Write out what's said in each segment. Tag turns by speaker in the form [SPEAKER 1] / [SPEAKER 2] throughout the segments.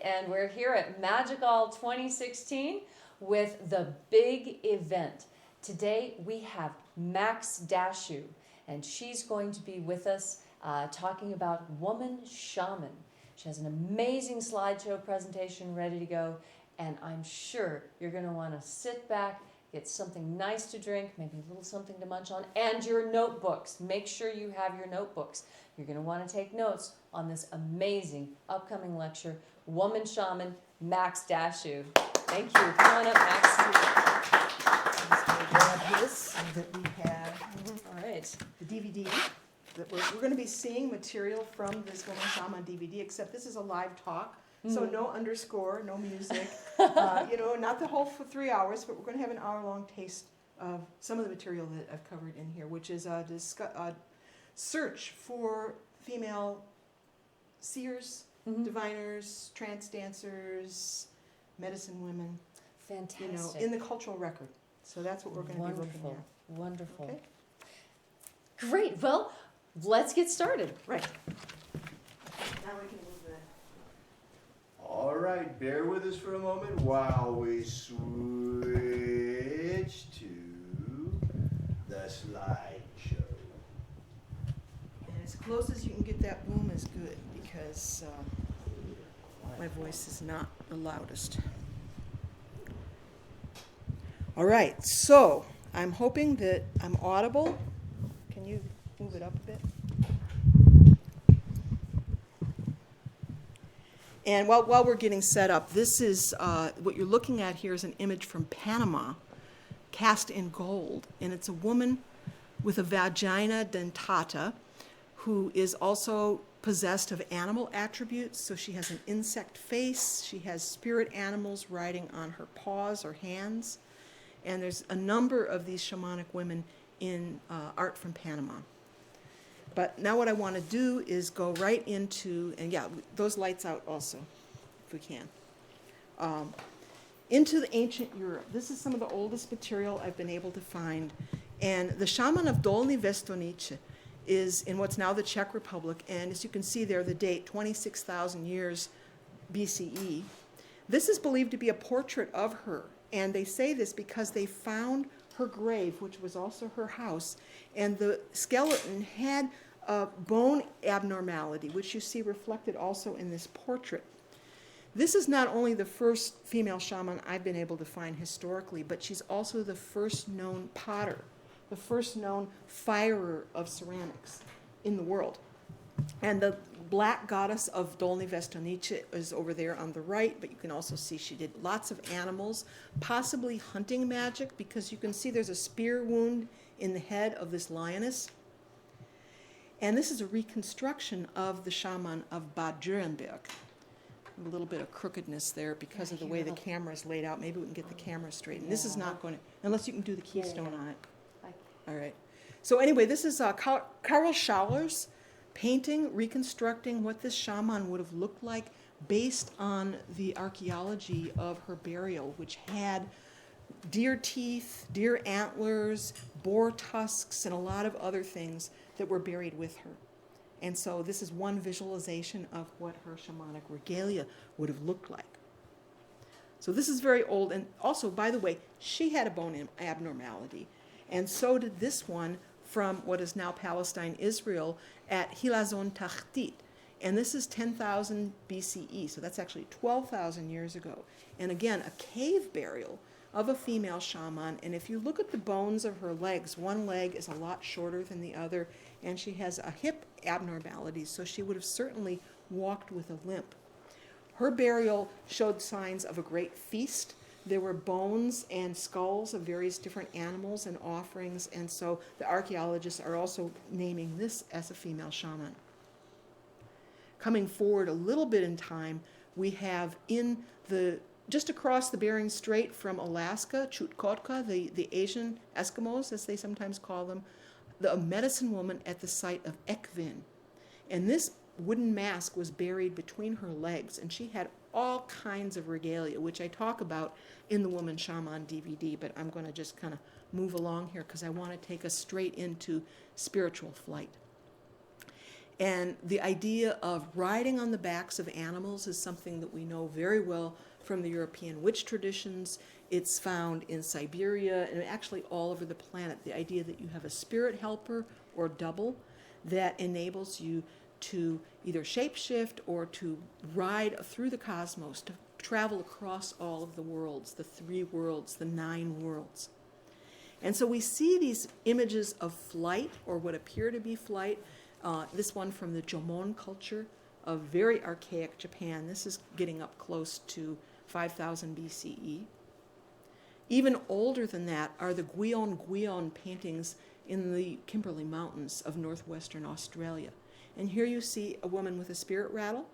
[SPEAKER 1] and we're here at MagickAll 2016 with the big event. Today we have Dashú, and she's going to be with us talking about Woman Shaman. She has an amazing slideshow presentation ready to go, and I'm sure you're going to want to sit back, get something nice to drink, maybe a little something to munch on, and your notebooks. Make sure you have your notebooks. You're going to want to take notes on this amazing upcoming lecture, Woman Shaman, Dashú. Thank you. Come on up, Max.
[SPEAKER 2] Grab this so that we have
[SPEAKER 1] All right.
[SPEAKER 2] the DVD. That we're going to be seeing material from this Woman Shaman DVD, except this is a live talk. So no underscore, no music, not the whole for 3 hours, but we're going to have an hour-long taste of some of the material that I've covered in here, which is a search for female seers, diviners, trance-dancers, medicine women,
[SPEAKER 1] Fantastic.
[SPEAKER 2] in the cultural record. So that's what we're going to be looking at.
[SPEAKER 1] Wonderful.
[SPEAKER 2] Okay.
[SPEAKER 1] Great. Well, let's get started.
[SPEAKER 2] Right. Now we can move that.
[SPEAKER 3] All right, bear with us for a moment while we switch to the slideshow.
[SPEAKER 2] And as close as you can get that boom is good, because my voice is not the loudest. All right, so I'm hoping that I'm audible. Can you move it up a bit? And while we're getting set up, this is what you're looking at here is an image from Panama, cast in gold, and it's a woman with a vagina dentata who is also possessed of animal attributes. So she has an insect face, she has spirit animals riding on her paws or hands, and there's a number of these shamanic women in art from Panama. But now what I want to do is go right into, and yeah, those lights out also, if we can, into the ancient Europe. This is some of the oldest material I've been able to find. And the Shaman of Dolní Věstonice is in what's now the Czech Republic, and as you can see there, the date, 26,000 years BCE. This is believed to be a portrait of her, and they say this because they found her grave, which was also her house, and the skeleton had a bone abnormality, which you see reflected also in this portrait. This is not only the first female shaman I've been able to find historically, but she's also the first known potter, the first known firer of ceramics in the world. And the black goddess of Dolní Věstonice is over there on the right, but you can also see she did lots of animals, possibly hunting magic, because you can see there's a spear wound in the head of this lioness. And this is a reconstruction of the shaman of Bad Dürrenberg. A little bit of crookedness there because of the way the camera is laid out. Maybe we can get the camera straight. And this is not going to, unless you can do the keystone on it. All right. So anyway, this is Karl Schaller's painting, reconstructing what this shaman would have looked like based on the archaeology of her burial, which had deer teeth, deer antlers, boar tusks, and a lot of other things that were buried with her. And so this is one visualization of what her shamanic regalia would have looked like. So this is very old, and also, by the way, she had a bone abnormality, and so did this one from what is now Palestine, Israel, at Hilazon Tachtit. And this is 10,000 BCE, so that's actually 12,000 years ago. And again, a cave burial of a female shaman. And if you look at the bones of her legs, one leg is a lot shorter than the other, and she has a hip abnormality, so she would have certainly walked with a limp. Her burial showed signs of a great feast. There were bones and skulls of various different animals and offerings, and so the archaeologists are also naming this as a female shaman. Coming forward a little bit in time, we have just across the Bering Strait from Alaska, Chukotka, the Asian Eskimos, as they sometimes call them, the medicine woman at the site of Ekvin. And this wooden mask was buried between her legs, and she had all kinds of regalia, which I talk about in the Woman Shaman DVD, but I'm going to just kind of move along here because I want to take us straight into spiritual flight. And the idea of riding on the backs of animals is something that we know very well from the European witch traditions. It's found in Siberia and actually all over the planet. The idea that you have a spirit helper or double that enables you to either shapeshift or to ride through the cosmos, to travel across all of the worlds, the 3 worlds, the 9 worlds. And so we see these images of flight, or what appear to be flight. This one from the Jomon culture of very archaic Japan. This is getting up close to 5000 BCE. Even older than that are the Gwion paintings in the Kimberley Mountains of northwestern Australia. And here you see a woman with a spirit rattle,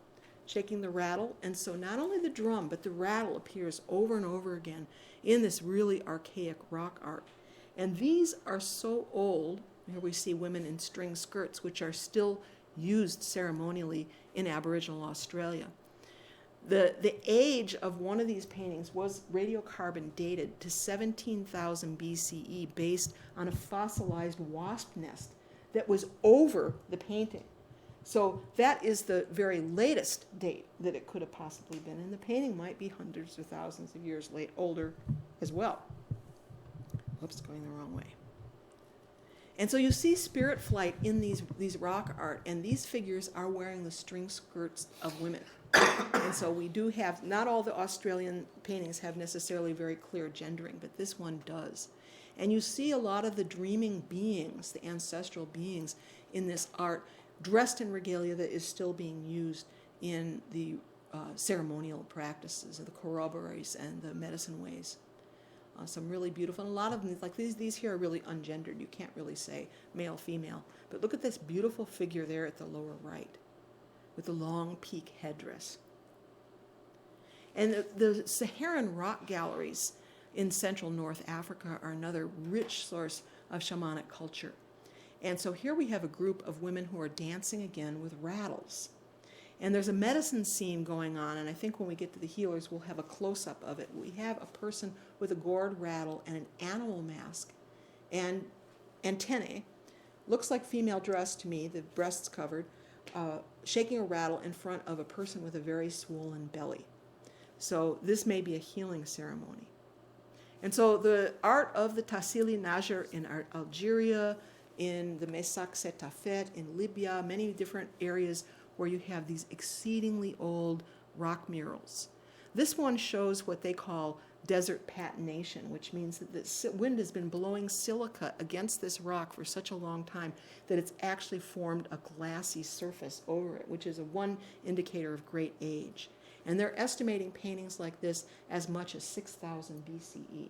[SPEAKER 2] shaking the rattle. And so not only the drum, but the rattle appears over and over again in this really archaic rock art. And these are so old. Here we see women in string skirts, which are still used ceremonially in Aboriginal Australia. The age of one of these paintings was radiocarbon dated to 17,000 BCE based on a fossilized wasp nest that was over the painting. So that is the very latest date that it could have possibly been, and the painting might be hundreds or thousands of years older as well. Whoops, going the wrong way. And so you see spirit flight in these rock art, and these figures are wearing the string skirts of women. And so we do have, not all the Australian paintings have necessarily very clear gendering, but this one does. And you see a lot of the dreaming beings, the ancestral beings in this art, dressed in regalia that is still being used in the ceremonial practices of the corroborees and the medicine ways. Some really beautiful, and a lot of them, like these here are really ungendered. You can't really say male, female. But look at this beautiful figure there at the lower right with the long peak headdress. And the Saharan rock galleries in central North Africa are another rich source of shamanic culture. And so here we have a group of women who are dancing again with rattles. And there's a medicine scene going on, and I think when we get to the healers, we'll have a close-up of it. We have a person with a gourd rattle and an animal mask and antennae. Looks like female dress to me, the breasts covered, shaking a rattle in front of a person with a very swollen belly. So this may be a healing ceremony. And so the art of the Tassili Najer in Algeria, in the Mesak Setafet, in Libya, many different areas where you have these exceedingly old rock murals. This one shows what they call desert patination, which means that the wind has been blowing silica against this rock for such a long time that it's actually formed a glassy surface over it, which is one indicator of great age. And they're estimating paintings like this as much as 6,000 BCE.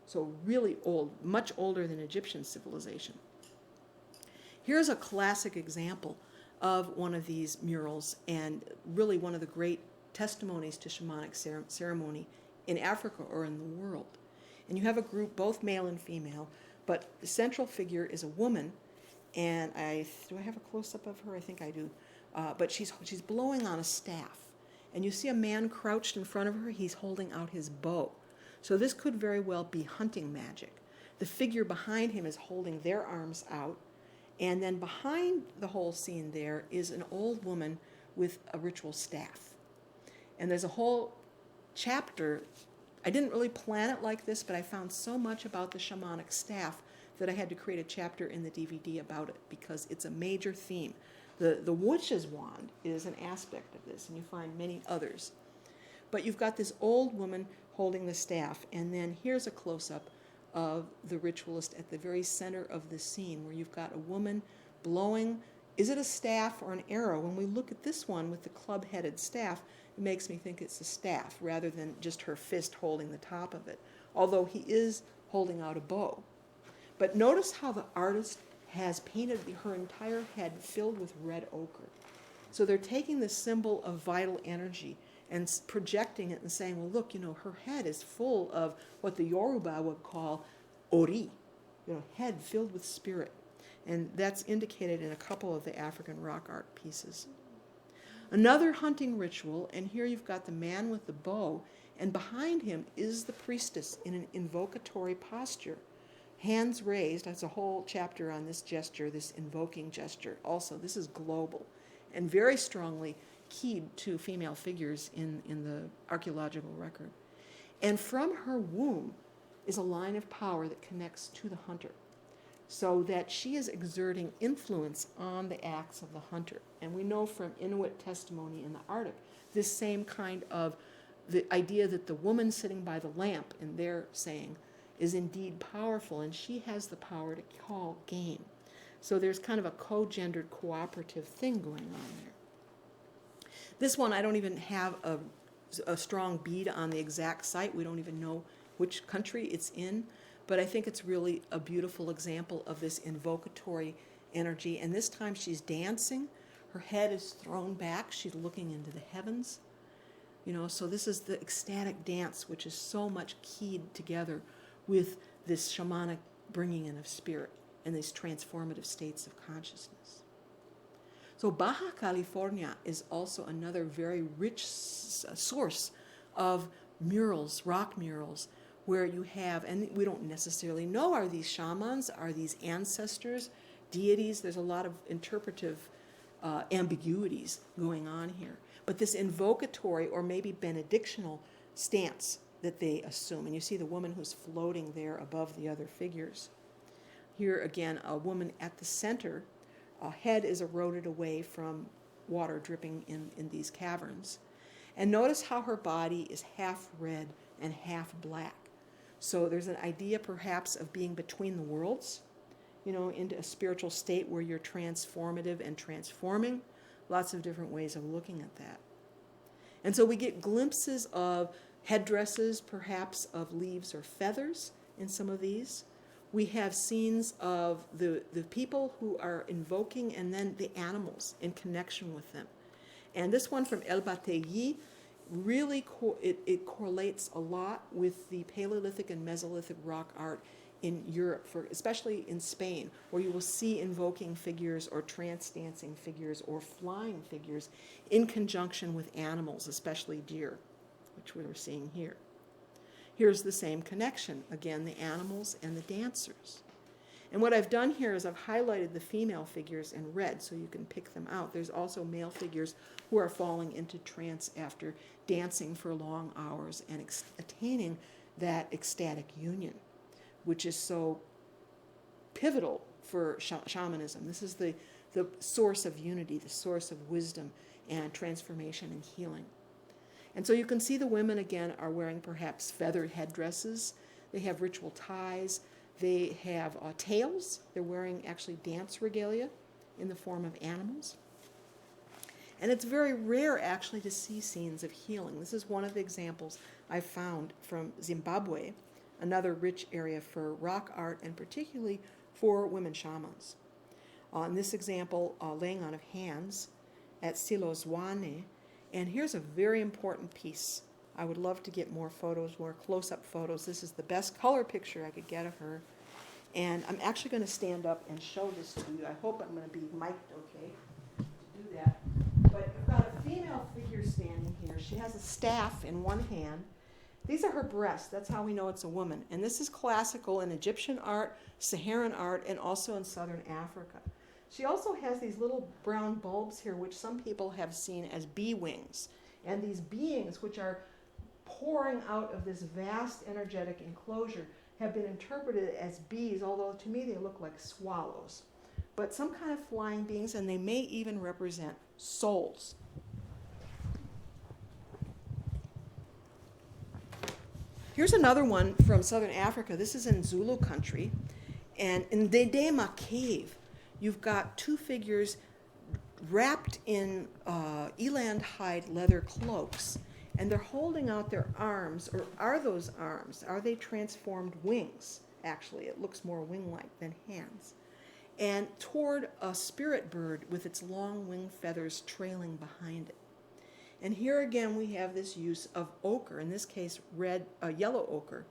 [SPEAKER 2] So really old, much older than Egyptian civilization. Here's a classic example of one of these murals, and really one of the great testimonies to shamanic ceremony in Africa or in the world. And you have a group, both male and female, but the central figure is a woman, and do I have a close-up of her? I think I do. But she's blowing on a staff. And you see a man crouched in front of her. He's holding out his bow. So this could very well be hunting magic. The figure behind him is holding their arms out. And then behind the whole scene there is an old woman with a ritual staff. And there's a whole chapter. I didn't really plan it like this, but I found so much about the shamanic staff that I had to create a chapter in the DVD about it because it's a major theme. The witch's wand is an aspect of this, and you find many others. But you've got this old woman holding the staff, and then here's a close-up of the ritualist at the very center of the scene where you've got a woman blowing. Is it a staff or an arrow? When we look at this one with the club-headed staff, it makes me think it's a staff rather than just her fist holding the top of it, although he is holding out a bow. But notice how the artist has painted her entire head filled with red ochre. So they're taking the symbol of vital energy and projecting it and saying, well, look, her head is full of what the Yoruba would call ori, head filled with spirit. And that's indicated in a couple of the African rock art pieces. Another hunting ritual, and here you've got the man with the bow, and behind him is the priestess in an invocatory posture, Hands raised, that's a whole chapter on this gesture, this invoking gesture. Also, this is global and very strongly keyed to female figures in the archaeological record. And from her womb is a line of power that connects to the hunter, so that she is exerting influence on the acts of the hunter. And we know from Inuit testimony in the Arctic, this same kind of the idea that the woman sitting by the lamp, in their saying, is indeed powerful, and she has the power to call game. So there's kind of a co-gendered cooperative thing going on there. This one, I don't even have a strong bead on the exact site. We don't even know which country it's in, but I think it's really a beautiful example of this invocatory energy. And this time she's dancing. Her head is thrown back. She's looking into the heavens. You know, so this is the ecstatic dance, which is so much keyed together with this shamanic bringing in of spirit and these transformative states of consciousness. So Baja California is also another very rich source of murals, rock murals, where you have, and we don't necessarily know, are these shamans, are these ancestors, deities? There's a lot of interpretive ambiguities going on here. But this invocatory or maybe benedictional stance that they assume. And you see the woman who's floating there above the other figures. Here again, a woman at the center. A head is eroded away from water dripping in these caverns. And notice how her body is half red and half black. So there's an idea perhaps of being between the worlds, you know, into a spiritual state where you're transformative and transforming. Lots of different ways of looking at that. And so we get glimpses of headdresses, perhaps of leaves or feathers in some of these. We have scenes of the people who are invoking and then the animals in connection with them. And this one from El Bateyi really it correlates a lot with the Paleolithic and Mesolithic rock art in Europe, especially in Spain, where you will see invoking figures or trance-dancing figures or flying figures in conjunction with animals, especially deer, which we're seeing here. Here's the same connection. Again, the animals and the dancers. And what I've done here is I've highlighted the female figures in red so you can pick them out. There's also male figures who are falling into trance after dancing for long hours and attaining that ecstatic union, which is so pivotal for shamanism. This is the source of unity, the source of wisdom and transformation and healing. And so you can see the women again are wearing perhaps feathered headdresses. They have ritual ties. They have tails. They're wearing actually dance regalia in the form of animals. And it's very rare actually to see scenes of healing. This is one of the examples I found from Zimbabwe, another rich area for rock art and particularly for women shamans. In this example, laying on of hands at Silozwane. And here's a very important piece. I would love to get more photos, more close-up photos. This is the best color picture I could get of her. And I'm actually going to stand up and show this to you. I hope I'm going to be mic'd okay to do that. But I've got a female figure standing here. She has a staff in one hand. These are her breasts. That's how we know it's a woman. And this is classical in Egyptian art, Saharan art, and also in southern Africa. She also has these little brown bulbs here, which some people have seen as bee wings. And these beings, which are pouring out of this vast energetic enclosure, have been interpreted as bees, although to me they look like swallows. But some kind of flying beings, and they may even represent souls. Here's another one from southern Africa. This is in Zulu country. And in Dedema cave, you've got two figures wrapped in eland hide leather cloaks, and they're holding out their arms, or are those arms? Are they transformed wings? Actually, it looks more wing-like than hands. And toward a spirit bird with its long wing feathers trailing behind it. And here again we have this use of ochre, in this case yellow ochre,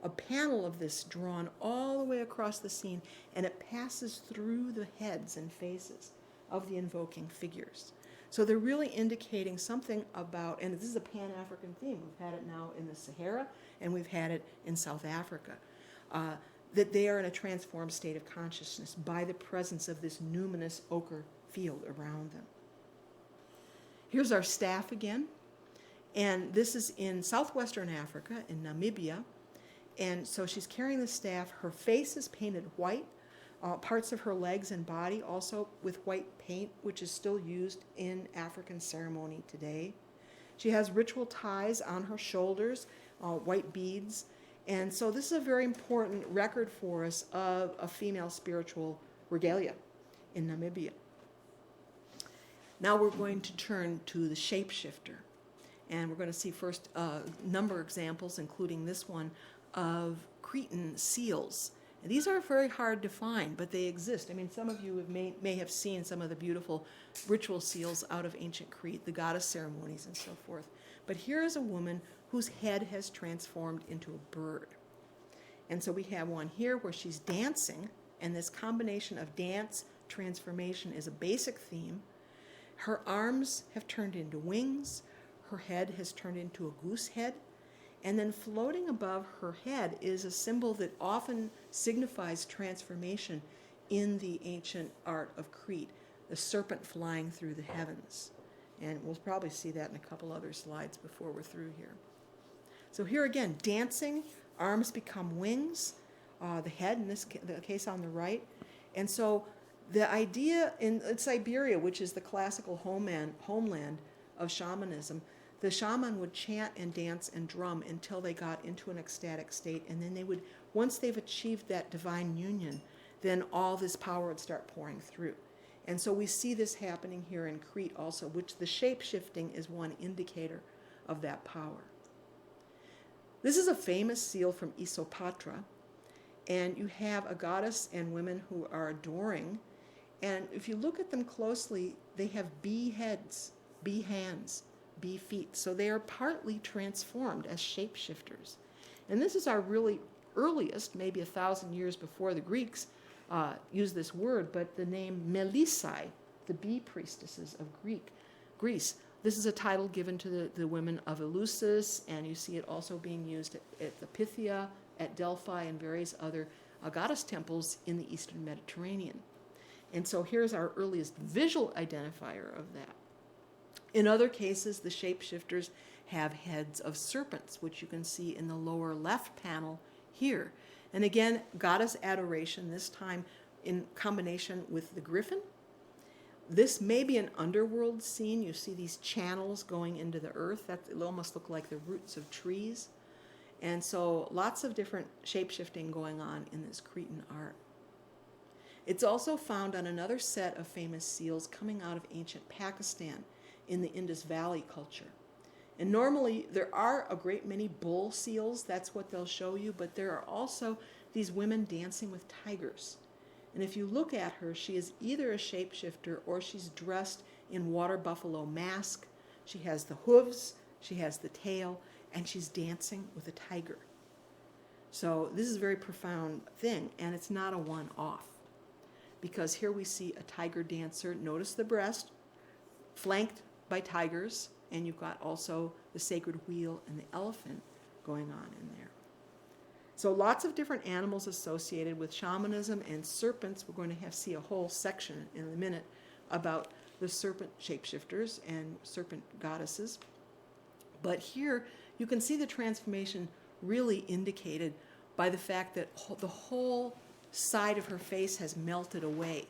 [SPEAKER 2] a panel of this drawn all the way across the scene, and it passes through the heads and faces of the invoking figures. So they're really indicating something about, and this is a Pan-African theme. We've had it now in the Sahara, and we've had it in South Africa. that they are in a transformed state of consciousness by the presence of this numinous ochre field around them. Here's our staff again. And this is in southwestern Africa, in Namibia. And so she's carrying the staff. Her face is painted white. Parts of her legs and body also with white paint, which is still used in African ceremony today. She has ritual ties on her shoulders, white beads. And so this is a very important record for us of a female spiritual regalia in Namibia. Now we're going to turn to the shapeshifter. And we're going to see first a number of examples, including this one, of Cretan seals. And these are very hard to find, but they exist. I mean, some of you may have seen some of the beautiful ritual seals out of ancient Crete, the goddess ceremonies and so forth. But here is a woman whose head has transformed into a bird. And so we have one here where she's dancing, and this combination of dance, transformation is a basic theme. Her arms have turned into wings. Her head has turned into a goose head. And then floating above her head is a symbol that often signifies transformation in the ancient art of Crete, the serpent flying through the heavens. And we'll probably see that in a couple other slides before we're through here. So here again, dancing, arms become wings, the head, in the case on the right. And so the idea in Siberia, which is the classical homeland of shamanism, the shaman would chant and dance and drum until they got into an ecstatic state, and then they would, once they've achieved that divine union, then all this power would start pouring through. And so we see this happening here in Crete also, which the shape-shifting is one indicator of that power. This is a famous seal from Isopatra, and you have a goddess and women who are adoring, and if you look at them closely, they have bee heads, bee hands, bee feet. So they are partly transformed as shapeshifters. And this is our really earliest, maybe 1,000 years before the Greeks used this word, but the name Melissae, the bee priestesses of Greece. This is a title given to the women of Eleusis, and you see it also being used at the Pythia, at Delphi, and various other goddess temples in the Eastern Mediterranean. And so here's our earliest visual identifier of that. In other cases, the shapeshifters have heads of serpents, which you can see in the lower left panel here. And again, goddess adoration, this time in combination with the griffin. This may be an underworld scene. You see these channels going into the earth. That it almost look like the roots of trees. And so lots of different shapeshifting going on in this Cretan art. It's also found on another set of famous seals coming out of ancient Pakistan in the Indus Valley culture. And normally there are a great many bull seals, that's what they'll show you, but there are also these women dancing with tigers. And if you look at her, she is either a shapeshifter or she's dressed in water buffalo mask. She has the hooves, she has the tail, and she's dancing with a tiger. So this is a very profound thing, and it's not a one-off. Because here we see a tiger dancer, notice the breast, flanked by tigers, and you've got also the sacred wheel and the elephant going on in there. So lots of different animals associated with shamanism and serpents. We're going to see a whole section in a minute about the serpent shapeshifters and serpent goddesses. But here you can see the transformation really indicated by the fact that the whole side of her face has melted away.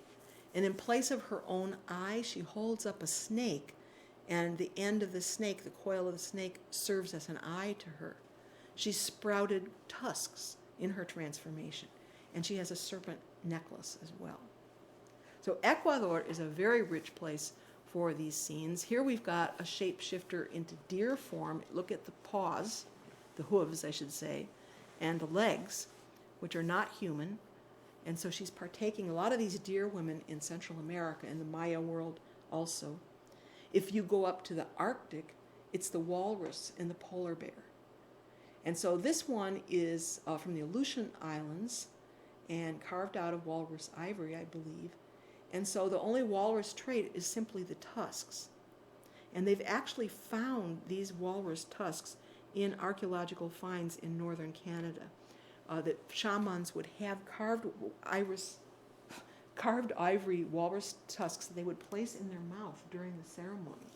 [SPEAKER 2] And in place of her own eye, she holds up a snake, and the end of the snake, the coil of the snake, serves as an eye to her. She's sprouted tusks in her transformation, and she has a serpent necklace as well. So Ecuador is a very rich place for these scenes. Here we've got a shapeshifter into deer form. Look at the paws, the hooves, I should say, and the legs, which are not human. And so she's partaking a lot of these deer women in Central America and the Maya world also. If you go up to the Arctic, it's the walrus and the polar bear. And so this one is from the Aleutian Islands and carved out of walrus ivory, I believe. And so the only walrus trait is simply the tusks. And they've actually found these walrus tusks in archaeological finds in northern Canada, that shamans would have carved ivory walrus tusks that they would place in their mouth during the ceremony.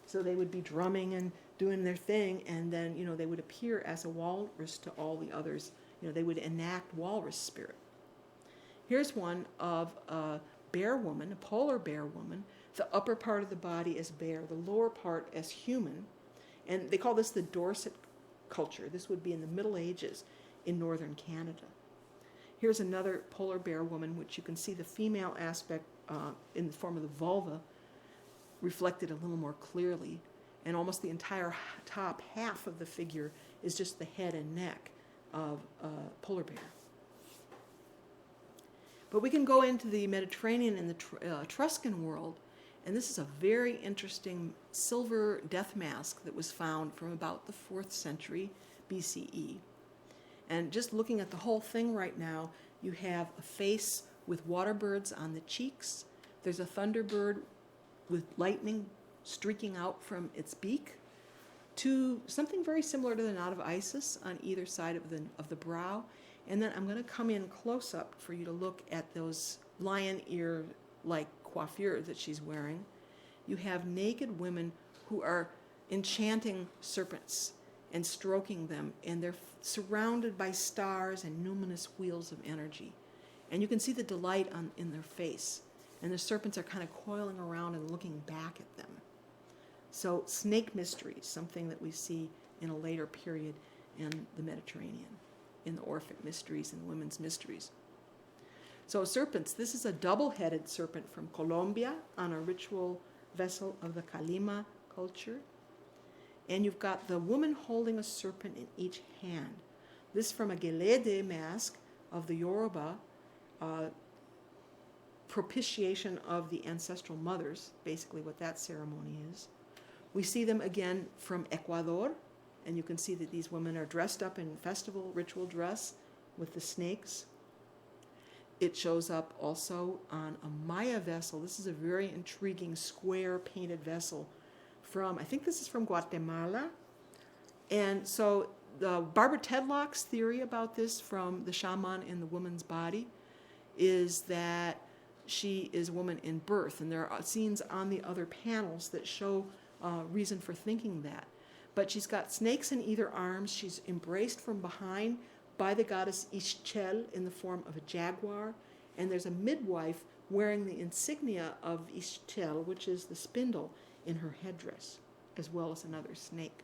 [SPEAKER 2] So they would be drumming and doing their thing, and then, they would appear as a walrus to all the others. They would enact walrus spirit. Here's one of a bear woman, a polar bear woman. The upper part of the body is bear, the lower part as human. And they call this the Dorset culture. This would be in the Middle Ages in northern Canada. Here's another polar bear woman, which you can see the female aspect in the form of the vulva reflected a little more clearly. And almost the entire top half of the figure is just the head and neck of a polar bear. But we can go into the Mediterranean and the Etruscan world, and this is a very interesting silver death mask that was found from about the 4th century BCE. And just looking at the whole thing right now, you have a face with water birds on the cheeks. There's a thunderbird with lightning streaking out from its beak, to something very similar to the knot of Isis on either side of the brow. And then I'm going to come in close up for you to look at those lion ear-like coiffure that she's wearing. You have naked women who are enchanting serpents and stroking them, and they're surrounded by stars and numinous wheels of energy. And you can see the delight in their face, and the serpents are kind of coiling around and looking back at them. So snake mysteries, something that we see in a later period in the Mediterranean, in the Orphic mysteries and women's mysteries. So serpents, this is a double-headed serpent from Colombia on a ritual vessel of the Kalima culture. And you've got the woman holding a serpent in each hand. This from a Gelede mask of the Yoruba, propitiation of the ancestral mothers, basically what that ceremony is. We see them again from Ecuador, and you can see that these women are dressed up in festival ritual dress with the snakes. It shows up also on a Maya vessel. This is a very intriguing square painted vessel from, I think this is from Guatemala. And so the Barbara Tedlock's theory about this from the shaman in the woman's body is that she is a woman in birth. And there are scenes on the other panels that show reason for thinking that. But she's got snakes in either arms. She's embraced from behind by the goddess Ixchel in the form of a jaguar. And there's a midwife wearing the insignia of Ixchel, which is the spindle, in her headdress, as well as another snake.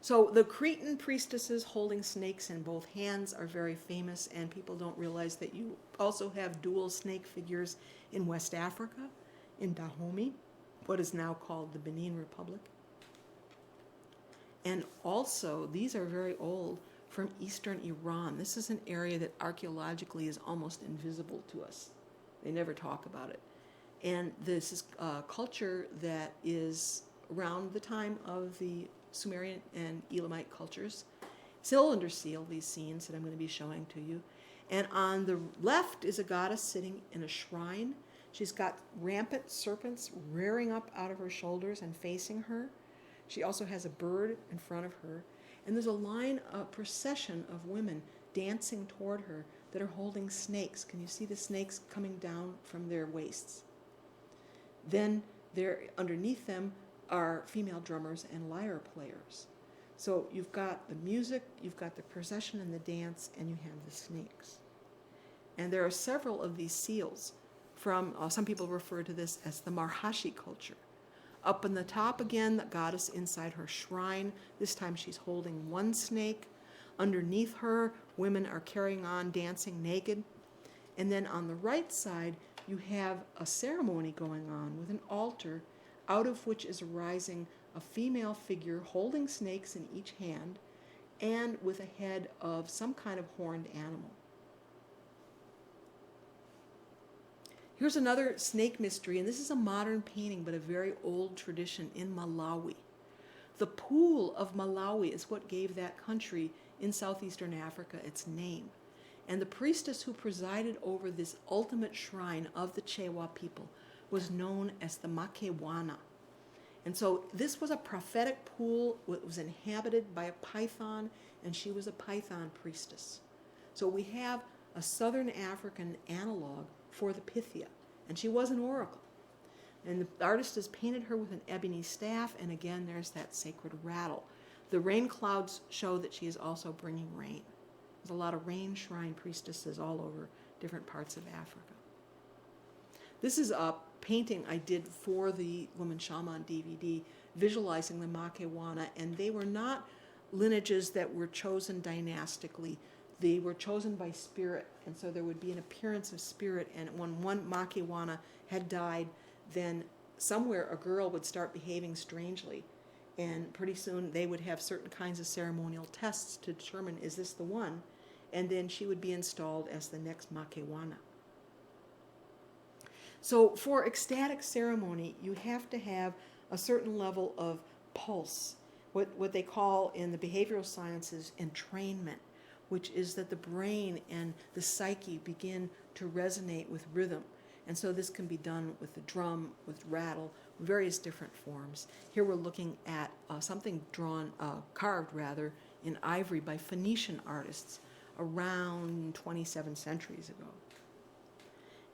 [SPEAKER 2] So the Cretan priestesses holding snakes in both hands are very famous, and people don't realize that you also have dual snake figures in West Africa, in Dahomey, what is now called the Benin Republic. And also, these are very old, from eastern Iran. This is an area that archaeologically is almost invisible to us. They never talk about it. And this is a culture that is around the time of the Sumerian and Elamite cultures. Cylinder seal, these scenes that I'm going to be showing to you. And on the left is a goddess sitting in a shrine. She's got rampant serpents rearing up out of her shoulders and facing her. She also has a bird in front of her. And there's a procession of women dancing toward her that are holding snakes. Can you see the snakes coming down from their waists? Then underneath them are female drummers and lyre players. So you've got the music, you've got the procession and the dance, and you have the snakes. And there are several of these seals from, some people refer to this as the Marhashi culture. Up in the top again, the goddess inside her shrine. This time she's holding one snake. Underneath her, women are carrying on dancing naked. And then on the right side, you have a ceremony going on with an altar, out of which is arising a female figure holding snakes in each hand and with a head of some kind of horned animal. Here's another snake mystery, and this is a modern painting, but a very old tradition in Malawi. The pool of Malawi is what gave that country in southeastern Africa its name. And the priestess who presided over this ultimate shrine of the Chewa people was known as the Makewana. And so this was a prophetic pool. It was inhabited by a python, and she was a python priestess. So we have a Southern African analog for the Pythia, and she was an oracle. And the artist has painted her with an ebony staff, and again, there's that sacred rattle. The rain clouds show that she is also bringing rain. There's a lot of rain shrine priestesses all over different parts of Africa. This is a painting I did for the Woman Shaman DVD, visualizing the Makewana, and they were not lineages that were chosen dynastically. They were chosen by spirit, and so there would be an appearance of spirit, and when one Makewana had died, then somewhere a girl would start behaving strangely, and pretty soon they would have certain kinds of ceremonial tests to determine, is this the one? And then she would be installed as the next Makewana. So for ecstatic ceremony, you have to have a certain level of pulse, what they call in the behavioral sciences entrainment, which is that the brain and the psyche begin to resonate with rhythm. And so this can be done with the drum, with rattle, various different forms. Here we're looking at something carved in ivory by Phoenician artists around 27 centuries ago.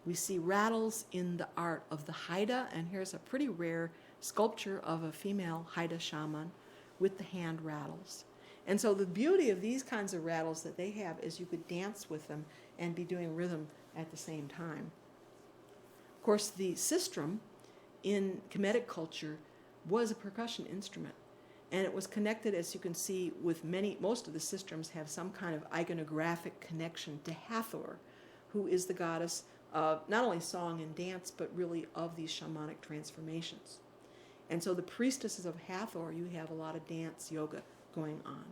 [SPEAKER 2] We see rattles in the art of the Haida, and here's a pretty rare sculpture of a female Haida shaman with the hand rattles. And so the beauty of these kinds of rattles that they have is you could dance with them and be doing rhythm at the same time. Of course, the sistrum in Kemetic culture was a percussion instrument, and it was connected, as you can see, with most of the sistrums have some kind of iconographic connection to Hathor, who is the goddess of not only song and dance, but really of these shamanic transformations. And so the priestesses of Hathor, you have a lot of dance yoga going on.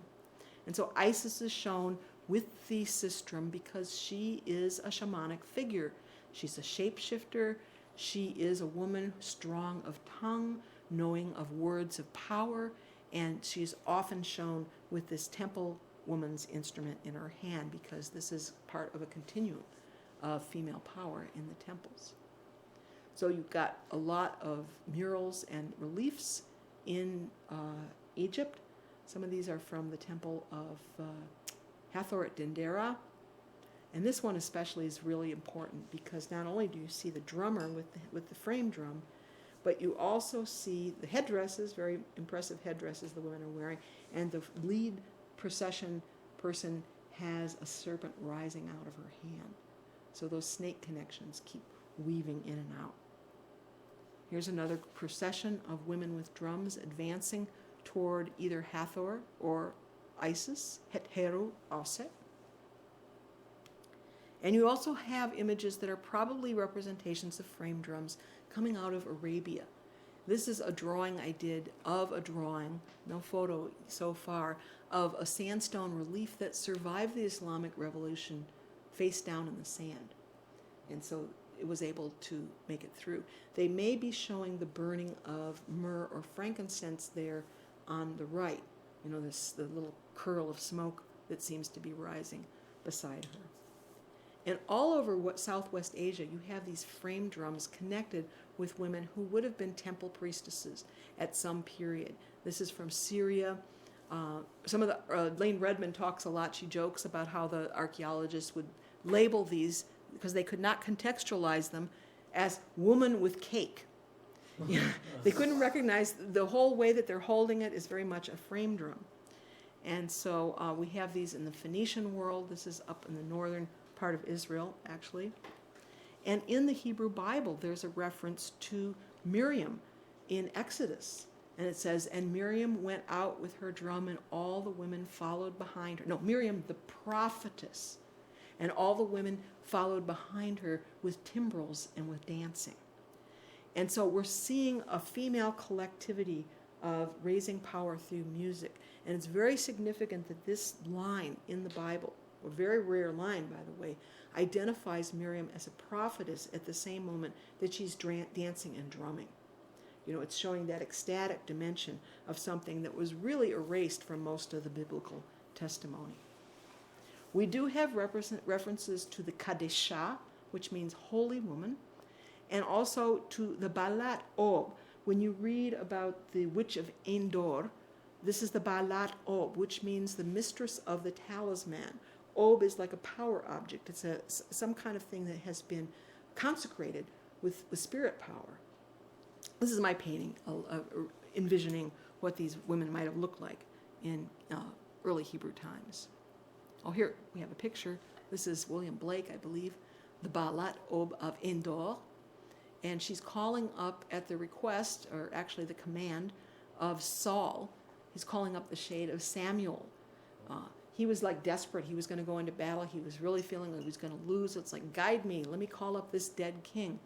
[SPEAKER 2] And so Isis is shown with the sistrum because she is a shamanic figure. She's a shapeshifter. She is a woman strong of tongue, knowing of words of power, and she's often shown with this temple woman's instrument in her hand because this is part of a continuum of female power in the temples. So you've got a lot of murals and reliefs in Egypt. Some of these are from the temple of Hathor at Dendera. And this one especially is really important because not only do you see the drummer with the frame drum, but you also see the headdresses, very impressive headdresses the women are wearing, and the lead procession person has a serpent rising out of her hand. So those snake connections keep weaving in and out. Here's another procession of women with drums advancing toward either Hathor or Isis, Heteru Auset. And you also have images that are probably representations of frame drums coming out of Arabia. This is a drawing I did of a drawing, no photo so far, of a sandstone relief that survived the Islamic Revolution face down in the sand. And so it was able to make it through. They may be showing the burning of myrrh or frankincense there on the right. You know, the little curl of smoke that seems to be rising beside her. And all over Southwest Asia, you have these frame drums connected with women who would have been temple priestesses at some period. This is from Syria. Lane Redmond talks a lot. She jokes about how the archaeologists would label these because they could not contextualize them as woman with cake. They couldn't recognize the whole way that they're holding it is very much a frame drum. And so we have these in the Phoenician world. This is up in the northern part of Israel, actually. And in the Hebrew Bible, there's a reference to Miriam in Exodus. And it says, and Miriam went out with her drum, and all the women followed behind her. No, Miriam, the prophetess. And all the women followed behind her with timbrels and with dancing. And so we're seeing a female collectivity of raising power through music. And it's very significant that this line in the Bible, a very rare line, by the way, identifies Miriam as a prophetess at the same moment that she's dancing and drumming. You know, it's showing that ecstatic dimension of something that was really erased from most of the biblical testimony. We do have references to the Kadesha, which means holy woman, and also to the Balat Ob, when you read about the witch of Endor, this is the Balat Ob, which means the mistress of the talisman. Ob is like a power object. It's some kind of thing that has been consecrated with spirit power. This is my painting, envisioning what these women might have looked like in early Hebrew times. Oh, here we have a picture. This is William Blake, I believe, the Balat Ob of Endor. And she's calling up at the request, or actually the command, of Saul. He's calling up the shade of Samuel. He was like desperate. He was going to go into battle. He was really feeling like he was going to lose. It's like, guide me. Let me call up this dead king.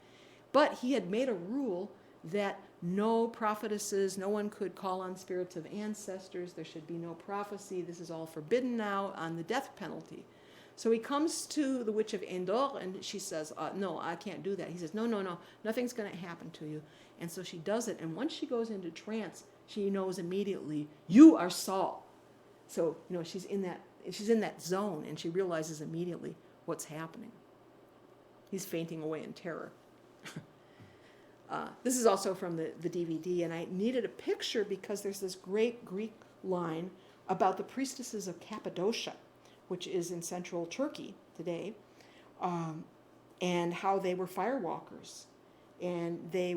[SPEAKER 2] But he had made a rule that no prophetesses, no one could call on spirits of ancestors. There should be no prophecy. This is all forbidden now on the death penalty. So he comes to the witch of Endor, and she says, no, I can't do that. He says, no, nothing's going to happen to you. And so she does it. And once she goes into trance, she knows immediately, you are Saul. So, she's in that zone, and she realizes immediately what's happening. He's fainting away in terror. This is also from the DVD, and I needed a picture because there's this great Greek line about the priestesses of Cappadocia, which is in central Turkey today, and how they were firewalkers. And a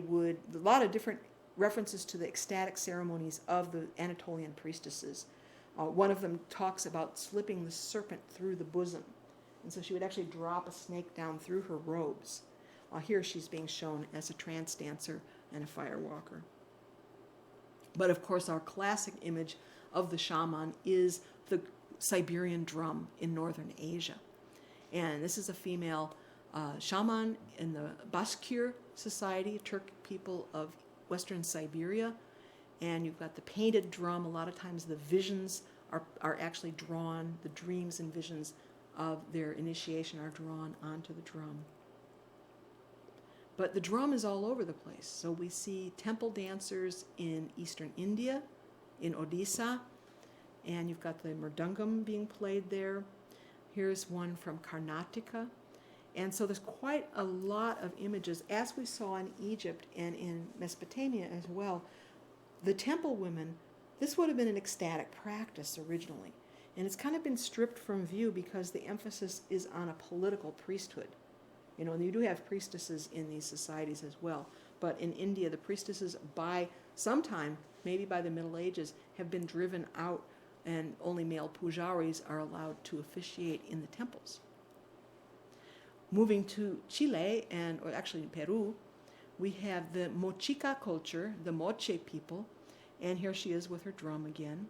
[SPEAKER 2] lot of different references to the ecstatic ceremonies of the Anatolian priestesses. One of them talks about slipping the serpent through the bosom. And so she would actually drop a snake down through her robes. Here she's being shown as a trance dancer and a firewalker. But of course, our classic image of the shaman is the Siberian drum in northern Asia. And this is a female shaman in the Bashkir society, Turkic people of western Siberia. And you've got the painted drum. A lot of times the visions are actually drawn, the dreams and visions of their initiation are drawn onto the drum. But the drum is all over the place. So we see temple dancers in eastern India, in Odisha, and you've got the mridangam being played there. Here's one from Karnataka. And so there's quite a lot of images, as we saw in Egypt and in Mesopotamia as well. The temple women, this would have been an ecstatic practice originally. And it's kind of been stripped from view because the emphasis is on a political priesthood. And you do have priestesses in these societies as well. But in India, the priestesses by some time, maybe by the Middle Ages, have been driven out, and only male pujaris are allowed to officiate in the temples. Moving to Chile, or actually in Peru, we have the Mochica culture, the Moche people, and here she is with her drum again.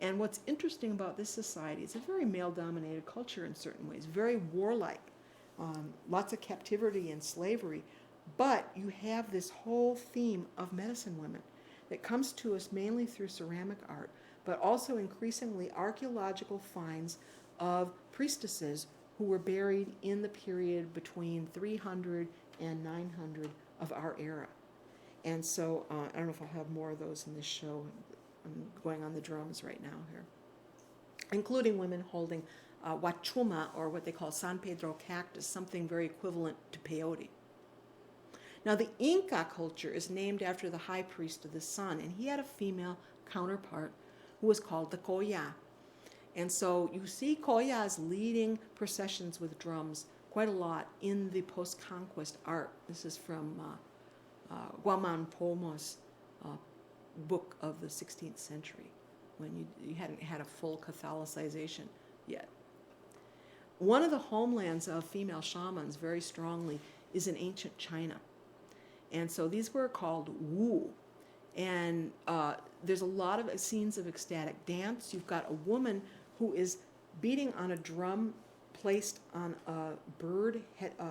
[SPEAKER 2] And what's interesting about this society, it's a very male-dominated culture in certain ways, very warlike, lots of captivity and slavery, but you have this whole theme of medicine women that comes to us mainly through ceramic art, but also increasingly archaeological finds of priestesses who were buried in the period between 300 and 900 of our era. And so, I don't know if I'll have more of those in this show. I'm going on the drums right now here. Including women holding wachuma, or what they call San Pedro cactus, something very equivalent to peyote. Now, the Inca culture is named after the high priest of the sun, and he had a female counterpart who was called the Koya. And so you see Koyas leading processions with drums quite a lot in the post-conquest art. This is from Guaman Pomo's book of the 16th century, when you hadn't had a full Catholicization yet. One of the homelands of female shamans very strongly is in ancient China. And so these were called Wu. And there's a lot of scenes of ecstatic dance. You've got a woman who is beating on a drum placed on a bird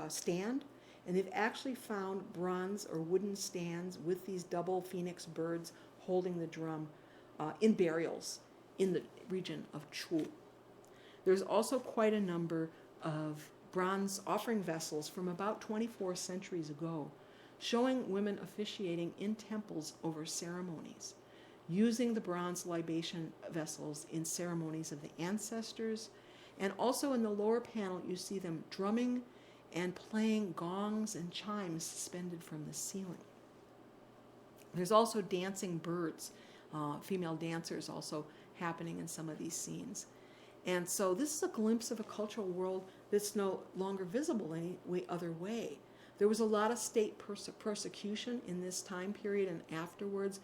[SPEAKER 2] stand. And they've actually found bronze or wooden stands with these double phoenix birds holding the drum in burials in the region of Chu. There's also quite a number of bronze offering vessels from about 24 centuries ago, showing women officiating in temples over ceremonies, using the bronze libation vessels in ceremonies of the ancestors. And also in the lower panel, you see them drumming and playing gongs and chimes suspended from the ceiling. There's also dancing birds, female dancers also happening in some of these scenes. And so this is a glimpse of a cultural world that's no longer visible any other way. There was a lot of state persecution in this time period and afterwards,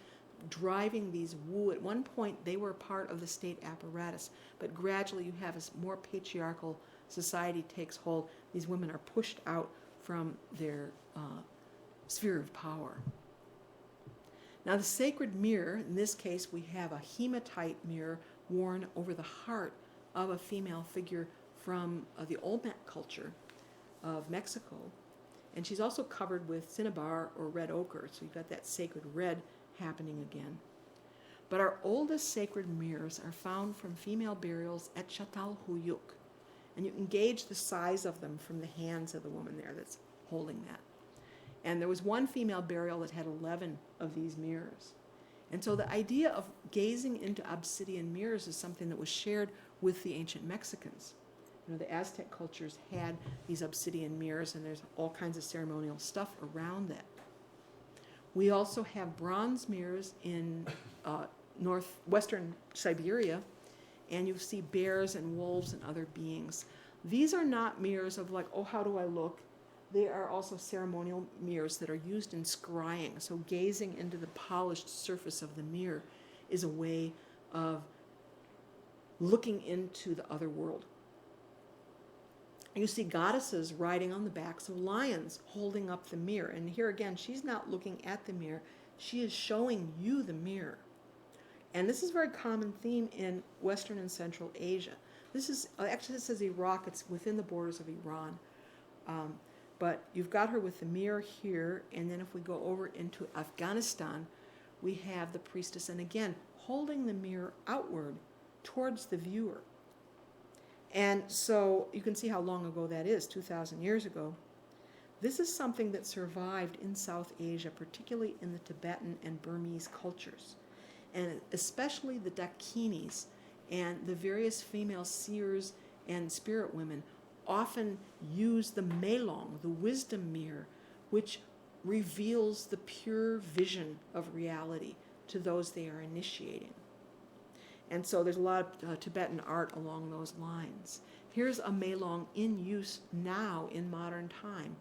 [SPEAKER 2] driving these Wu. At one point, they were part of the state apparatus, but gradually you have as more patriarchal society takes hold, these women are pushed out from their sphere of power. Now the sacred mirror, in this case we have a hematite mirror worn over the heart of a female figure from the Olmec culture of Mexico. And she's also covered with cinnabar or red ochre, so you've got that sacred red happening again. But our oldest sacred mirrors are found from female burials at Çatalhöyük. And you can gauge the size of them from the hands of the woman there that's holding that. And there was one female burial that had 11 of these mirrors. And so the idea of gazing into obsidian mirrors is something that was shared with the ancient Mexicans. You know, the Aztec cultures had these obsidian mirrors, and there's all kinds of ceremonial stuff around that. We also have bronze mirrors in northwestern Siberia, and you see bears and wolves and other beings. These are not mirrors of like, oh, how do I look? They are also ceremonial mirrors that are used in scrying. So gazing into the polished surface of the mirror is a way of looking into the other world. You see goddesses riding on the backs of lions holding up the mirror. And here again, she's not looking at the mirror. She is showing you the mirror. And this is a very common theme in Western and Central Asia. This is, actually this is Iraq. It's within the borders of Iran. But you've got her with the mirror here. And then if we go over into Afghanistan, we have the priestess. And again, holding the mirror outward towards the viewer. And so you can see how long ago that is, 2,000 years ago. This is something that survived in South Asia, particularly in the Tibetan and Burmese cultures, and especially the Dakinis and the various female seers and spirit women often use the melong, the wisdom mirror, which reveals the pure vision of reality to those they are initiating. And so there's a lot of Tibetan art along those lines. Here's a melong in use now in modern time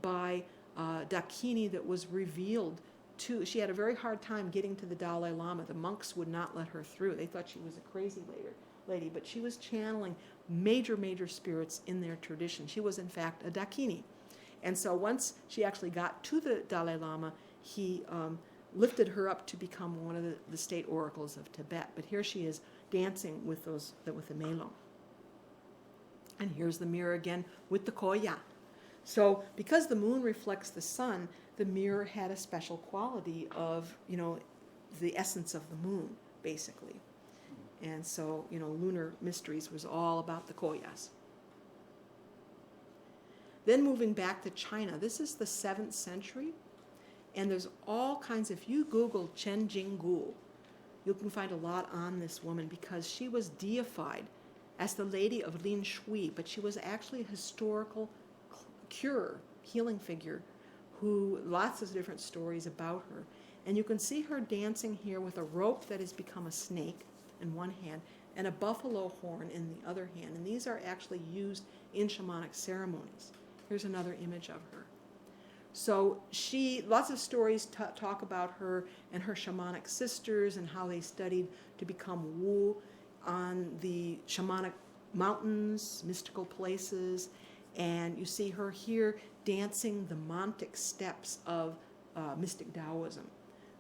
[SPEAKER 2] by Dakini that was revealed to, she had a very hard time getting to the Dalai Lama. The monks would not let her through. They thought she was a crazy lady, but she was channeling major spirits in their tradition. She was in fact a Dakini. And so once she actually got to the Dalai Lama, he lifted her up to become one of the state oracles of Tibet. But here she is dancing with the melong. And here's the mirror again with the koya. So because the moon reflects the sun, the mirror had a special quality of, the essence of the moon, basically. And so, lunar mysteries was all about the koyas. Then moving back to China, this is the 7th century. And there's all kinds, if you Google Chen Jinggu, you can find a lot on this woman because she was deified as the Lady of Lin Shui, but she was actually a historical cure, healing figure, who lots of different stories about her. And you can see her dancing here with a rope that has become a snake in one hand and a buffalo horn in the other hand. And these are actually used in shamanic ceremonies. Here's another image of her. So lots of stories talk about her and her shamanic sisters and how they studied to become Wu on the shamanic mountains, mystical places. And you see her here dancing the mantic steps of mystic Taoism,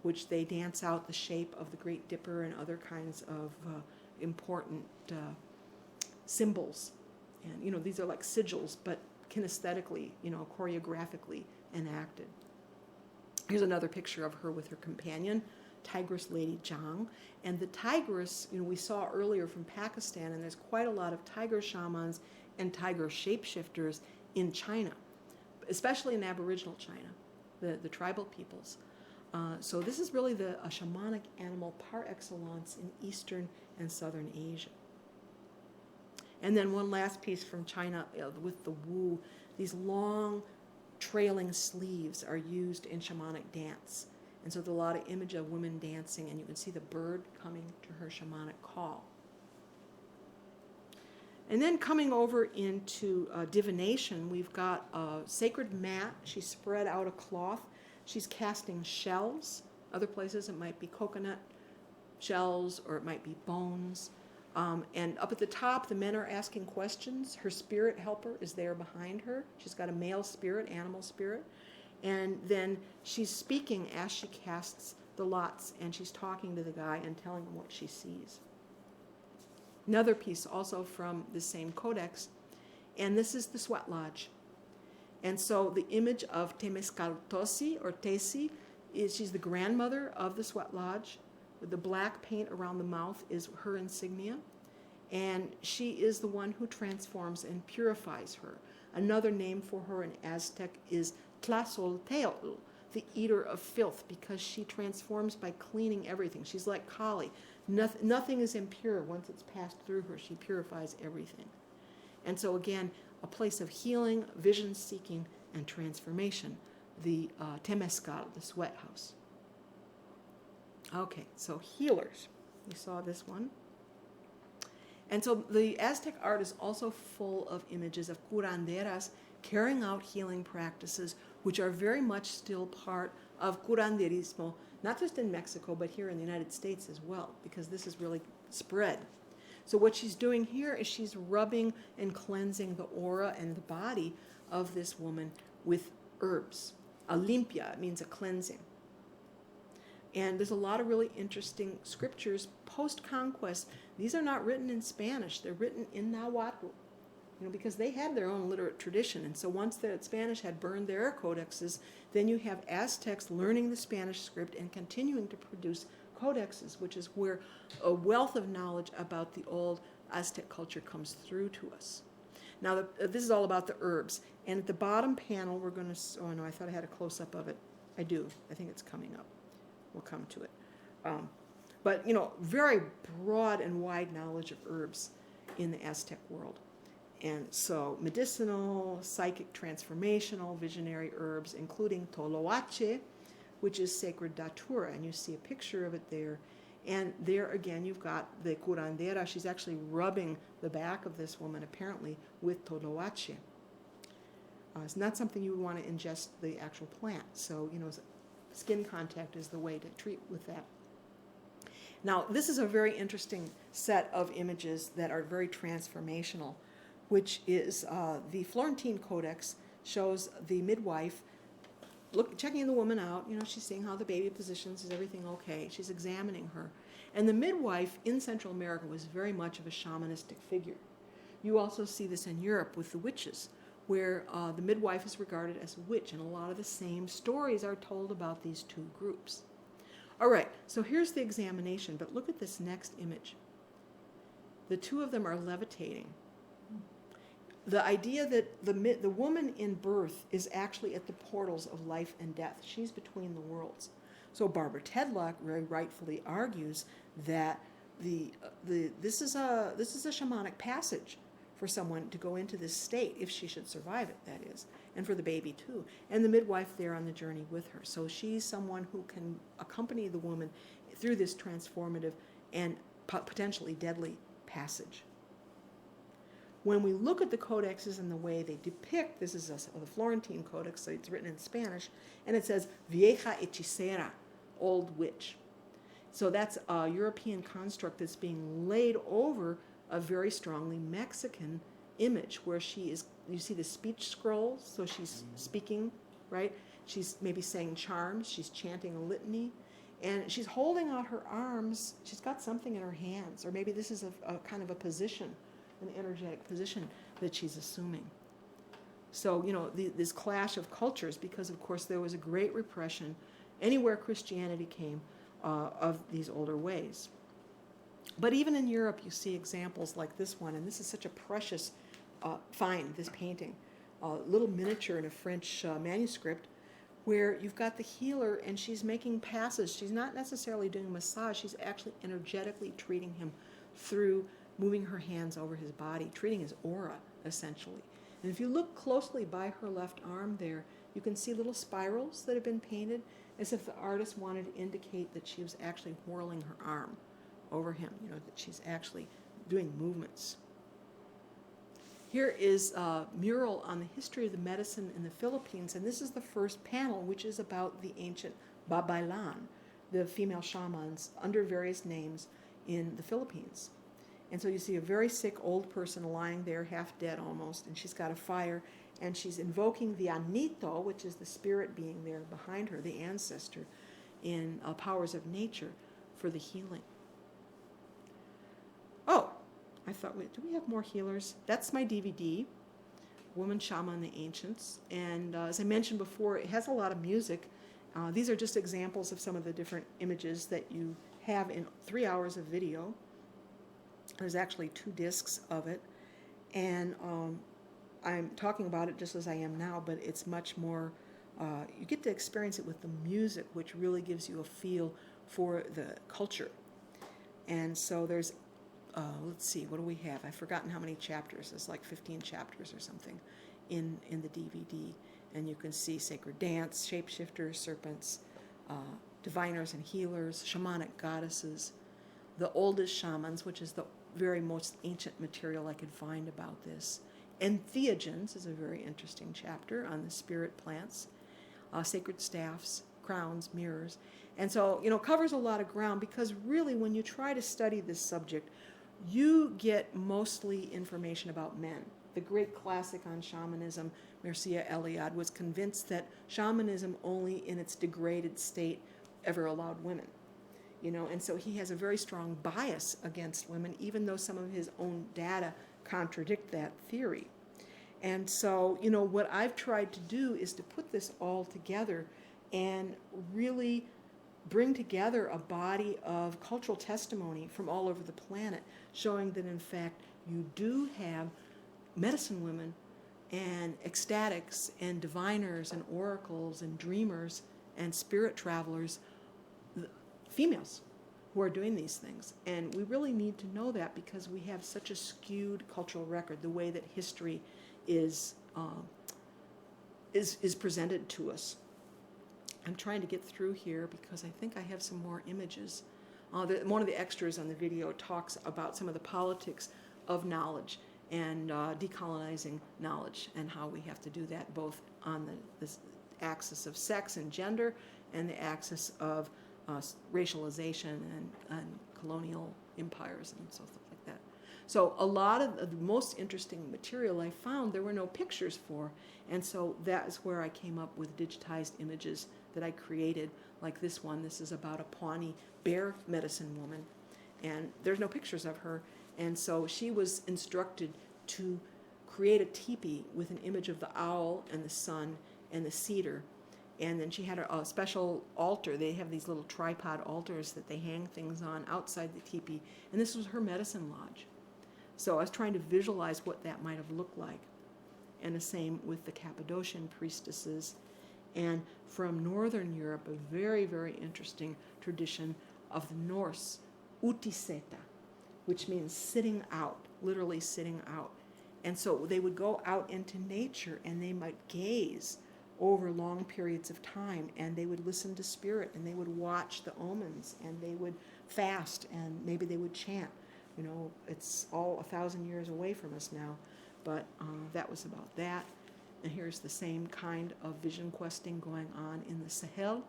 [SPEAKER 2] which they dance out the shape of the Great Dipper and other kinds of important symbols. And, these are like sigils, but kinesthetically, choreographically enacted. Here's another picture of her with her companion, Tigress Lady Zhang. And the tigress, we saw earlier from Pakistan, and there's quite a lot of tiger shamans and tiger shapeshifters in China, especially in Aboriginal China, the tribal peoples. So this is really a shamanic animal par excellence in Eastern and Southern Asia. And then one last piece from China with the Wu. These long trailing sleeves are used in shamanic dance. And so there's a lot of image of women dancing, and you can see the bird coming to her shamanic call. And then coming over into divination, we've got a sacred mat. She's spread out a cloth. She's casting shells. Other places it might be coconut shells, or it might be bones. And up at the top, the men are asking questions. Her spirit helper is there behind her. She's got a male spirit, animal spirit. And then she's speaking as she casts the lots, and she's talking to the guy and telling him what she sees. Another piece also from the same codex, and this is the sweat lodge. And so the image of Temescaltosi or Tesi is, she's the grandmother of the sweat lodge. With the black paint around the mouth is her insignia. And she is the one who transforms and purifies her. Another name for her in Aztec is Tlazolteotl, the eater of filth, because she transforms by cleaning everything. She's like Kali. Nothing is impure once it's passed through her. She purifies everything. And so again, a place of healing, vision seeking, and transformation. The Temescal, the sweat house. Okay, so healers. We saw this one. And so the Aztec art is also full of images of curanderas carrying out healing practices, which are very much still part of curanderismo, not just in Mexico, but here in the United States as well, because this is really spread. So what she's doing here is she's rubbing and cleansing the aura and the body of this woman with herbs. A limpia means a cleansing. And there's a lot of really interesting scriptures post-conquest. These are not written in Spanish. They're written in Nahuatl, because they had their own literate tradition. And so once the Spanish had burned their codexes, then you have Aztecs learning the Spanish script and continuing to produce codexes, which is where a wealth of knowledge about the old Aztec culture comes through to us. Now, this is all about the herbs. And at the bottom panel, we're going to, oh no, I thought I had a close-up of it. I do. I think it's coming up. We'll come to it. But, very broad and wide knowledge of herbs in the Aztec world. And so medicinal, psychic, transformational, visionary herbs, including toloache, which is sacred datura. And you see a picture of it there. And there again, you've got the curandera. She's actually rubbing the back of this woman, apparently, with toloache. It's not something you would want to ingest the actual plant. So, skin contact is the way to treat with that. Now, this is a very interesting set of images that are very transformational, which is the Florentine Codex shows the midwife checking the woman out. She's seeing how the baby positions. Is everything okay? She's examining her. And the midwife in Central America was very much of a shamanistic figure. You also see this in Europe with the witches, where the midwife is regarded as a witch, and a lot of the same stories are told about these two groups. All right, so here's the examination, but look at this next image. The two of them are levitating. The idea that the woman in birth is actually at the portals of life and death. She's between the worlds. So Barbara Tedlock very rightfully argues that this is a shamanic passage for someone to go into this state, if she should survive it, that is, and for the baby too. And the midwife there on the journey with her. So she's someone who can accompany the woman through this transformative and potentially deadly passage. When we look at the codexes and the way they depict, this is the Florentine Codex, so it's written in Spanish, and it says vieja hechicera, old witch. So that's a European construct that's being laid over a very strongly Mexican image where she is, you see the speech scrolls, so she's speaking, right? She's maybe saying charms, she's chanting a litany, and she's holding out her arms. She's got something in her hands, or maybe this is a kind of a position, an energetic position that she's assuming. So, this clash of cultures, because of course there was a great repression anywhere Christianity came of these older ways. But even in Europe, you see examples like this one, and this is such a precious find, this painting, a little miniature in a French manuscript, where you've got the healer, and she's making passes. She's not necessarily doing massage. She's actually energetically treating him through moving her hands over his body, treating his aura, essentially. And if you look closely by her left arm there, you can see little spirals that have been painted. as if the artist wanted to indicate that she was actually whirling her arm over him, that she's actually doing movements. Here is a mural on the history of the medicine in the Philippines, and this is the first panel, which is about the ancient Babaylan, the female shamans under various names in the Philippines. And so you see a very sick old person lying there, half dead almost, and she's got a fire, and she's invoking the Anito, which is the spirit being there behind her, the ancestor, in powers of nature for the healing. Oh, I thought, wait, do we have more healers? That's my DVD, Woman Shaman the Ancients. And as I mentioned before, it has a lot of music. These are just examples of some of the different images that you have in 3 hours of video. There's actually 2 discs of it. And I'm talking about it just as I am now, but it's much more, you get to experience it with the music, which really gives you a feel for the culture. And so there's, let's see, what do we have? I've forgotten how many chapters. There's like 15 chapters or something in the DVD. And you can see sacred dance, shapeshifters, serpents, diviners and healers, shamanic goddesses, the oldest shamans, which is the very most ancient material I could find about this. Entheogens is a very interesting chapter on the spirit plants, sacred staffs, crowns, mirrors. And so, covers a lot of ground, because really when you try to study this subject, you get mostly information about men. The great classic on shamanism, Mircea Eliade, was convinced that shamanism only in its degraded state ever allowed women. And so he has a very strong bias against women, even though some of his own data contradict that theory. And so, what I've tried to do is to put this all together and really bring together a body of cultural testimony from all over the planet, showing that, in fact, you do have medicine women and ecstatics and diviners and oracles and dreamers and spirit travelers, females, who are doing these things. And we really need to know that, because we have such a skewed cultural record, the way that history is presented to us. I'm trying to get through here because I think I have some more images. One of the extras on the video talks about some of the politics of knowledge and decolonizing knowledge, and how we have to do that both on this axis of sex and gender and the axis of racialization and colonial empires and so stuff like that. So a lot of the most interesting material I found, there were no pictures for, and so that is where I came up with digitized images that I created, like this one. This is about a Pawnee bear medicine woman, and there's no pictures of her, and so she was instructed to create a teepee with an image of the owl and the sun and the cedar. And then she had a special altar. They have these little tripod altars that they hang things on outside the teepee. And this was her medicine lodge. So I was trying to visualize what that might have looked like. And the same with the Cappadocian priestesses. And from Northern Europe, a very, very interesting tradition of the Norse, utiseta, which means sitting out, literally sitting out. And so they would go out into nature and they might gaze over long periods of time, and they would listen to spirit, and they would watch the omens, and they would fast, and maybe they would chant. It's all 1,000 years away from us now, but that was about that. And here's the same kind of vision questing going on in the Sahel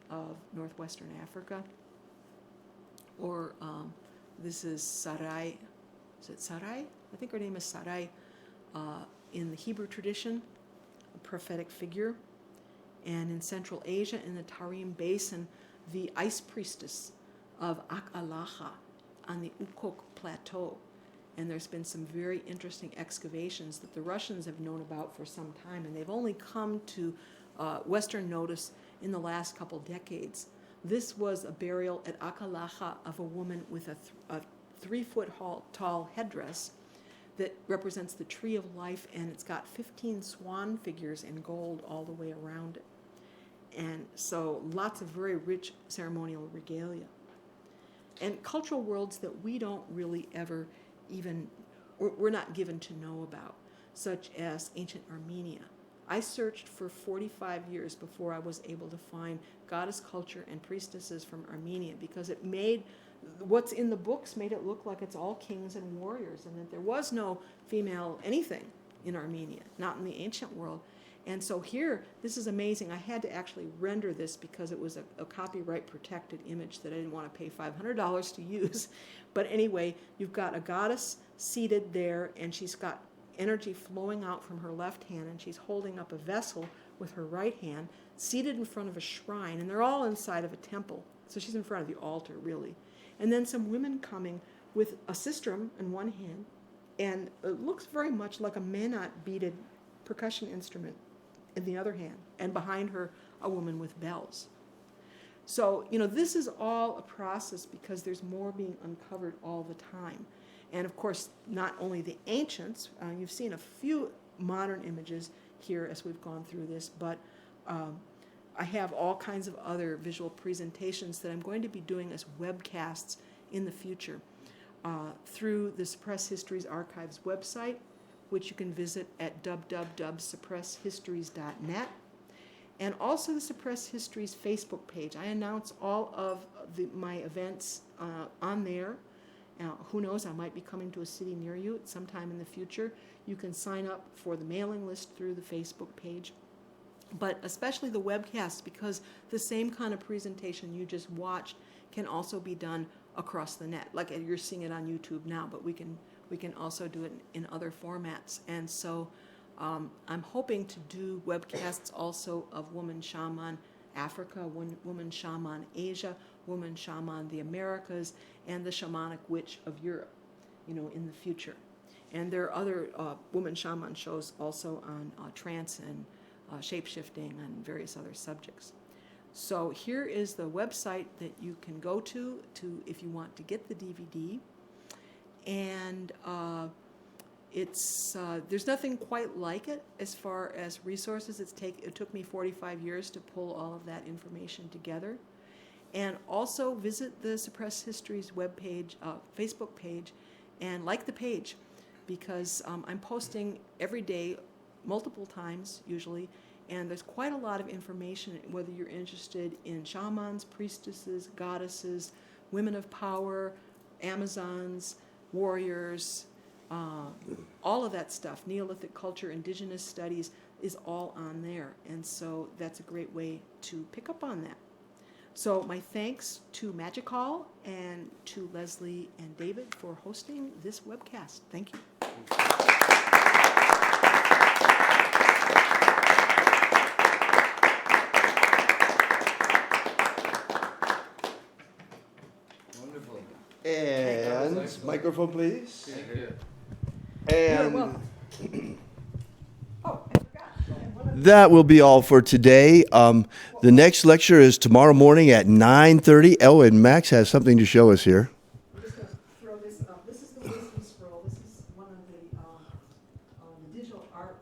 [SPEAKER 2] of northwestern Africa. Or this is Sarai. Is it Sarai? I think her name is Sarai in the Hebrew tradition. Prophetic figure. And in Central Asia, in the Tarim Basin, the ice priestess of Ak-Alaha on the Ukok Plateau. And there's been some very interesting excavations that the Russians have known about for some time, and they've only come to Western notice in the last couple decades. This was a burial at Ak-Alaha of a woman with a 3-foot tall headdress that represents the tree of life, and it's got 15 swan figures in gold all the way around it. And so lots of very rich ceremonial regalia. And cultural worlds that we don't really ever we're not given to know about, such as ancient Armenia, I searched for 45 years before I was able to find goddess culture and priestesses from Armenia, because it made what's in the books made it look like it's all kings and warriors, and that there was no female anything in Armenia, not in the ancient world. And so here, this is amazing. I had to actually render this because it was a copyright protected image that I didn't want to pay $500 to use. But anyway, you've got a goddess seated there, and she's got energy flowing out from her left hand, and she's holding up a vessel with her right hand, seated in front of a shrine, and they're all inside of a temple. So she's in front of the altar, really. And then some women coming with a sistrum in one hand, and it looks very much like a manat beaded percussion instrument in the other hand, and behind her a woman with bells. So, this is all a process because there's more being uncovered all the time. And of course, not only the ancients, you've seen a few modern images here as we've gone through this, but I have all kinds of other visual presentations that I'm going to be doing as webcasts in the future through the Suppressed Histories Archives website, which you can visit at www.suppressedhistories.net, and also the Suppressed Histories Facebook page. I announce all of my events on there. Who knows, I might be coming to a city near you at some time in the future. You can sign up for the mailing list through the Facebook page. But especially the webcasts, because the same kind of presentation you just watched can also be done across the net. Like you're seeing it on YouTube now, but we can also do it in other formats. And so I'm hoping to do webcasts also of Woman Shaman Africa, Woman Shaman Asia, Woman Shaman the Americas, and the Shamanic Witch of Europe, in the future. And there are other Woman Shaman shows also on trance and shape-shifting and various other subjects. So here is the website that you can go to if you want to get the DVD. And there's nothing quite like it as far as resources. It took me 45 years to pull all of that information together. And also visit the Suppressed Histories webpage, Facebook page, and like the page, because I'm posting every day, multiple times usually, and there's quite a lot of information, whether you're interested in shamans, priestesses, goddesses, women of power, Amazons, warriors, all of that stuff, Neolithic culture, indigenous studies, is all on there. And so that's a great way to pick up on that. So my thanks to MagickAll and to Leslie and David for hosting this webcast. Thank you.
[SPEAKER 3] Wonderful. And microphone, please.
[SPEAKER 4] Thank you.
[SPEAKER 2] You're
[SPEAKER 3] And
[SPEAKER 2] welcome. Oh, I forgot.
[SPEAKER 3] that will be all for today. The next lecture is tomorrow morning at 9:30. Oh, and Max has something to show us here.
[SPEAKER 2] I'm just going to throw this up. This is the wisdom scroll. This is one of the digital art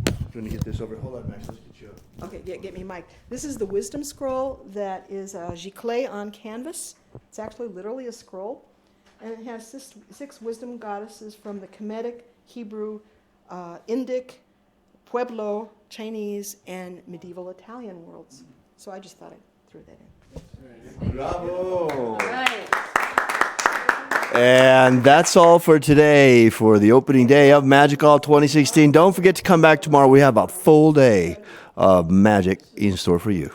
[SPEAKER 2] that
[SPEAKER 3] I'm going to get this over. Hold on, Max. Let's get you up.
[SPEAKER 2] Okay, get me mic. This is the wisdom scroll that is giclée on canvas. It's actually literally a scroll. And it has six wisdom goddesses from the Kemetic, Hebrew, Indic, Pueblo, Chinese, and medieval Italian worlds. So I just thought I'd throw that in.
[SPEAKER 3] Bravo.
[SPEAKER 1] All right.
[SPEAKER 3] And that's all for today for the opening day of MagickAll 2016. Don't forget to come back tomorrow. We have a full day of magic in store for you.